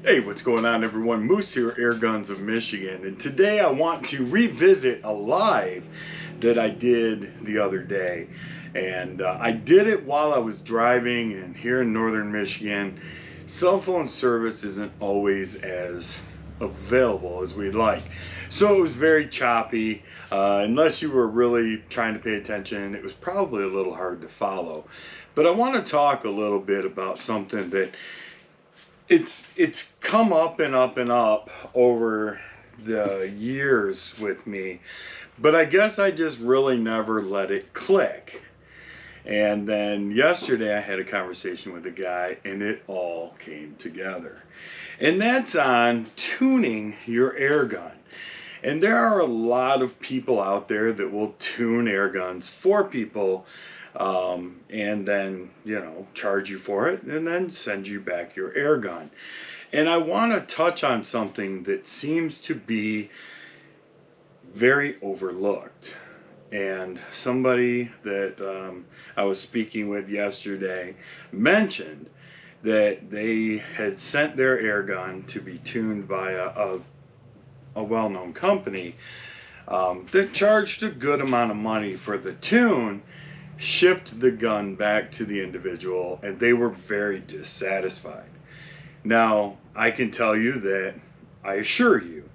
Hey, what's going on everyone? Moose here, Airguns of Michigan, and today I want to revisit a live that I did the other day. And I did it while I was driving, and here in northern Michigan, cell phone service isn't always as available as we'd like. So it was very choppy. Unless you were really trying to pay attention, it was probably a little hard to follow. But I want to talk a little bit about something that it's come up and up and up over the years with me, but I guess I just really never let it click. And then yesterday I had a conversation with a guy and it all came together. And that's on tuning your air gun. And there are a lot of people out there that will tune air guns for people, and then, you know, charge you for it and then send you back your air gun. And I want to touch on something that seems to be very overlooked. And somebody that I was speaking with yesterday mentioned that they had sent their air gun to be tuned by a well-known company that charged a good amount of money for the tune, shipped the gun back to the individual, and they were very dissatisfied. Now, I can tell you that, I assure you,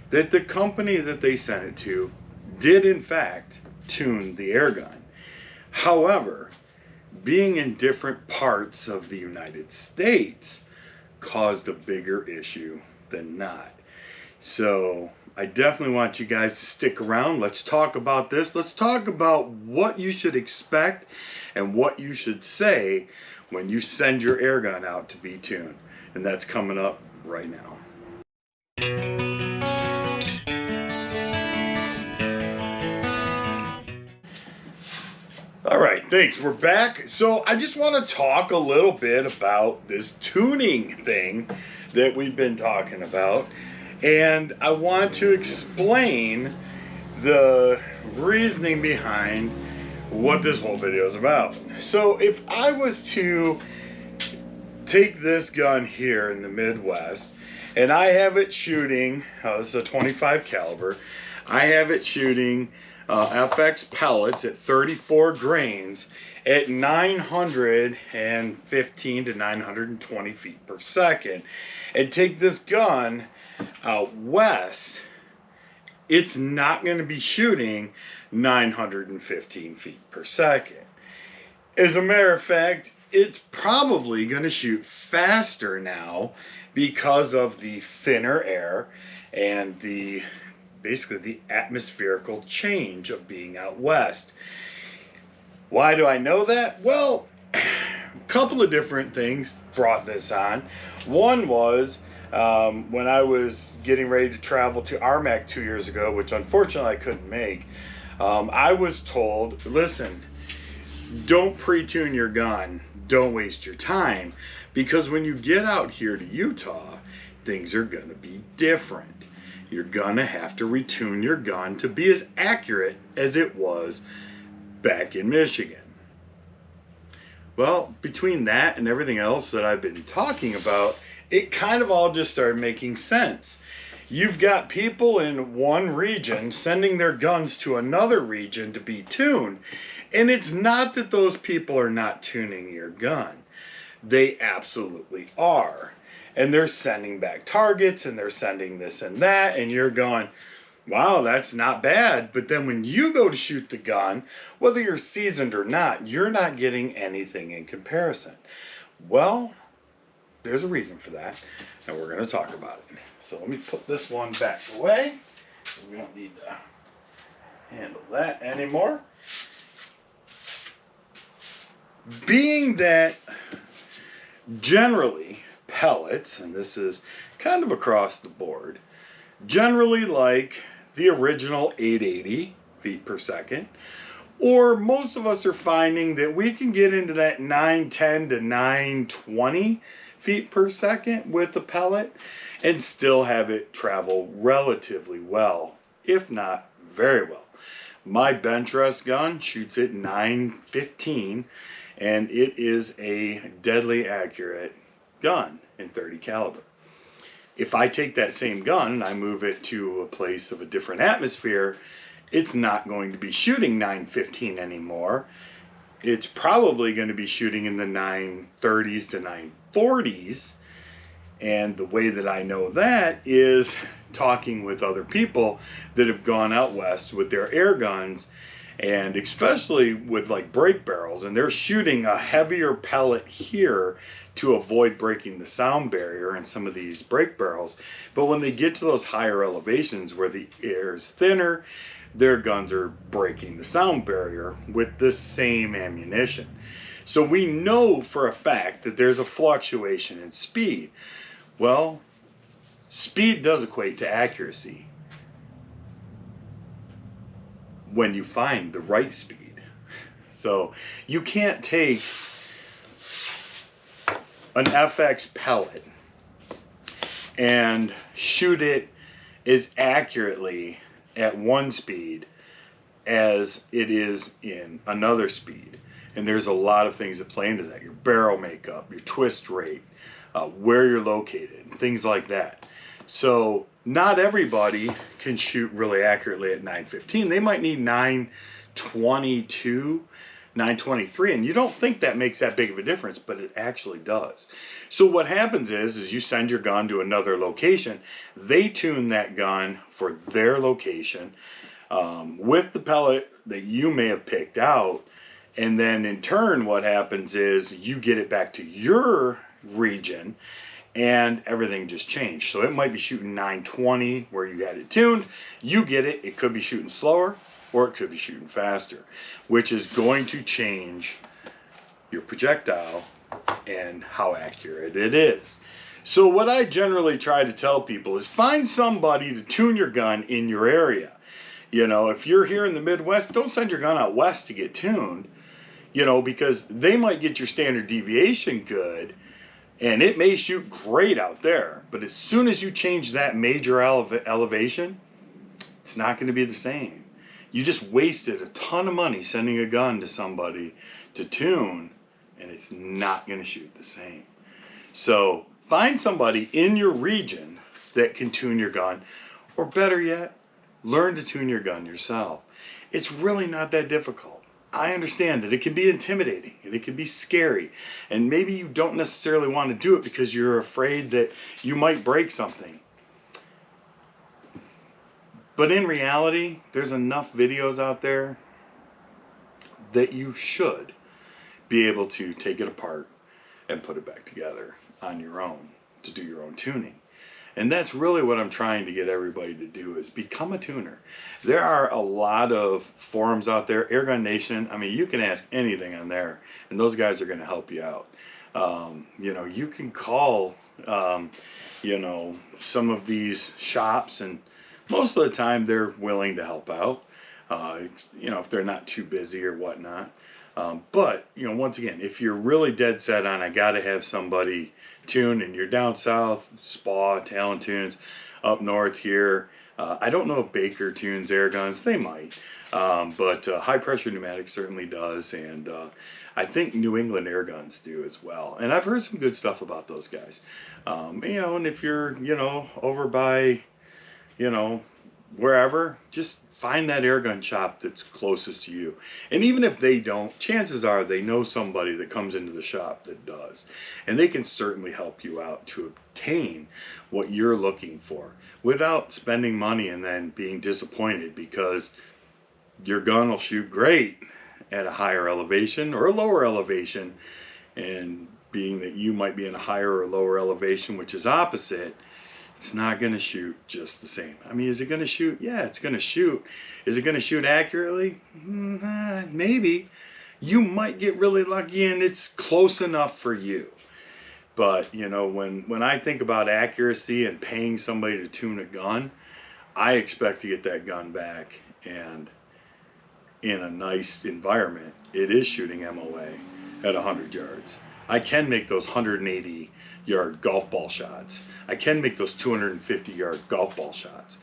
that the company that they sent it to did in fact tune the air gun. However, being in different parts of the United States caused a bigger issue than not. So I definitely want you guys to stick around. Let's talk about this. Let's talk about what you should expect and what you should say when you send your air gun out to be tuned. And that's coming up right now. All right, thanks. We're back. So I just want to talk a little bit about this tuning thing that we've been talking about. And I want to explain the reasoning behind what this whole video is about. So if I was to take this gun here in the Midwest, and I have it shooting, this is a 25 caliber, I have it shooting FX pellets at 34 grains at 915 to 920 feet per second, and take this gun out west, it's not going to be shooting 915 feet per second. As a matter of fact, it's probably going to shoot faster now because of the thinner air and the basically the atmospherical change of being out west. Why do I know that? Well, a couple of different things brought this on. One was when I was getting ready to travel to RMAC 2 years ago, which unfortunately I couldn't make, I was told, listen, don't pre-tune your gun, don't waste your time, because when you get out here to Utah, things are going to be different. You're going to have to retune your gun to be as accurate as it was back in Michigan. Well, between that and everything else that I've been talking about, it kind of all just started making sense. You've got people in one region sending their guns to another region to be tuned, and it's not that those people are not tuning your gun. They absolutely are. And they're sending back targets, and they're sending this and that, and you're going, wow, that's not bad. But then when you go to shoot the gun, whether you're seasoned or not, you're not getting anything in comparison. Well, there's a reason for that, and we're going to talk about it. So let me put this one back away. We don't need to handle that anymore. Being that generally pellets, and this is kind of across the board, generally like the original 880 feet per second, or most of us are finding that we can get into that 910 to 920 feet per second with the pellet and still have it travel relatively well, if not very well. My bench rest gun shoots at 915, and it is a deadly accurate gun in 30 caliber. If I take that same gun and I move it to a place of a different atmosphere, it's not going to be shooting 915 anymore. It's probably going to be shooting in the 930s to 940s. And the way that I know that is talking with other people that have gone out west with their air guns, and especially with like break barrels, and they're shooting a heavier pellet here to avoid breaking the sound barrier in some of these break barrels. But when they get to those higher elevations where the air is thinner, their guns are breaking the sound barrier with the same ammunition. So we know for a fact that there's a fluctuation in speed. Well, speed does equate to accuracy when you find the right speed. So you can't take an FX pellet and shoot it as accurately at one speed as it is in another speed. And there's a lot of things that play into that. Your barrel makeup, your twist rate, where you're located, things like that. So not everybody can shoot really accurately at 915. They might need 922, 923, and you don't think that makes that big of a difference, but it actually does. So what happens is you send your gun to another location. They tune that gun for their location with the pellet that you may have picked out, and then in turn what happens is you get it back to your region and everything just changed. So it might be shooting 920 where you had it tuned. You get it, it could be shooting slower or it could be shooting faster, which is going to change your projectile and how accurate it is. So what I generally try to tell people is find somebody to tune your gun in your area. You know, if you're here in the Midwest, don't send your gun out west to get tuned, you know, because they might get your standard deviation good and it may shoot great out there, but as soon as you change that major elevation, it's not going to be the same. You just wasted a ton of money sending a gun to somebody to tune, and it's not going to shoot the same. So find somebody in your region that can tune your gun, or better yet, learn to tune your gun yourself. It's really not that difficult. I understand that it can be intimidating and it can be scary, and maybe you don't necessarily want to do it because you're afraid that you might break something. But in reality, there's enough videos out there that you should be able to take it apart and put it back together on your own to do your own tuning. And that's really what I'm trying to get everybody to do, is become a tuner. There are a lot of forums out there, Airgun Nation. I mean, you can ask anything on there, and those guys are going to help you out. You know, you can call, you know, some of these shops, and most of the time they're willing to help out, you know, if they're not too busy or whatnot. But, you know, once again, if you're really dead set on, I got to have somebody tune, and you're down south, Spa, Talon Tunes, up north here. I don't know if Baker tunes air guns. They might. But High Pressure Pneumatics certainly does. And I think New England air guns do as well. And I've heard some good stuff about those guys. You know, and if you're, you know, over by, you know, wherever, just find that airgun shop that's closest to you. And even if they don't, chances are they know somebody that comes into the shop that does. And they can certainly help you out to obtain what you're looking for without spending money and then being disappointed because your gun will shoot great at a higher elevation or a lower elevation. And being that you might be in a higher or lower elevation, which is opposite, it's not going to shoot just the same. I mean, is it going to shoot? Yeah, it's going to shoot. Is it going to shoot accurately? Maybe. You might get really lucky and it's close enough for you. But, you know, when I think about accuracy and paying somebody to tune a gun, I expect to get that gun back and in a nice environment. It is shooting MOA at 100 yards. I can make those 180-yard golf ball shots. I can make those 250-yard golf ball shots.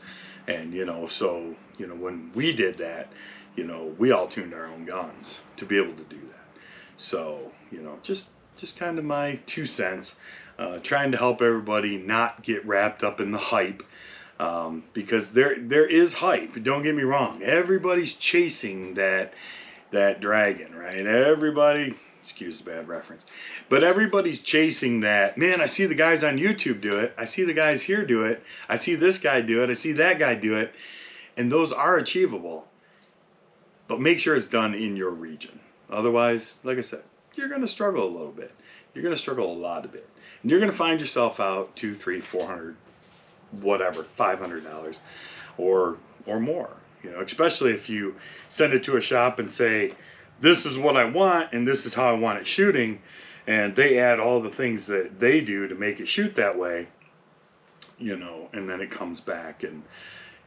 And, you know, so, you know, when we did that, you know, we all tuned our own guns to be able to do that. So, you know, just kind of my 2 cents trying to help everybody not get wrapped up in the hype, because there is hype. Don't get me wrong. Everybody's chasing that dragon, right? Everybody, excuse the bad reference, but everybody's chasing that. Man, I see the guys on YouTube do it. I see the guys here do it. I see this guy do it. I see that guy do it. And those are achievable. But make sure it's done in your region. Otherwise, like I said, you're going to struggle a little bit. You're going to struggle a lot a bit. And you're going to find yourself out $200, $300, $400, whatever, $500 or more. You know, especially if you send it to a shop and say, this is what I want and this is how I want it shooting, and they add all the things that they do to make it shoot that way, you know, and then it comes back and,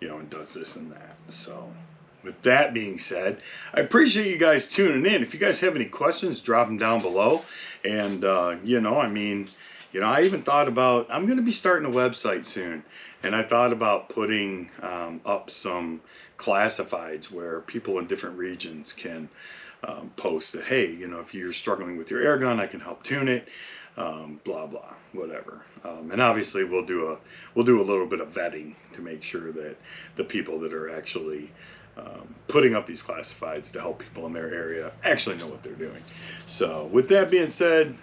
you know, and does this and that. So with that being said, I appreciate you guys tuning in. If you guys have any questions, drop them down below. And, you know, I mean, you know, I even thought about, I'm going to be starting a website soon. And I thought about putting up some classifieds where people in different regions can post that, hey, you know, if you're struggling with your air gun, I can help tune it, blah, blah, whatever. And obviously we'll do a little bit of vetting to make sure that the people that are actually putting up these classifieds to help people in their area actually know what they're doing. So with that being said,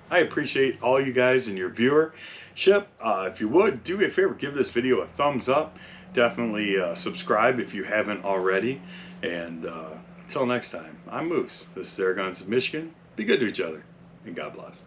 I appreciate all you guys and your viewership. If you would, do me a favor, give this video a thumbs up. Definitely subscribe if you haven't already. And until next time, I'm Moose. This is Airguns of Michigan. Be good to each other, and God bless.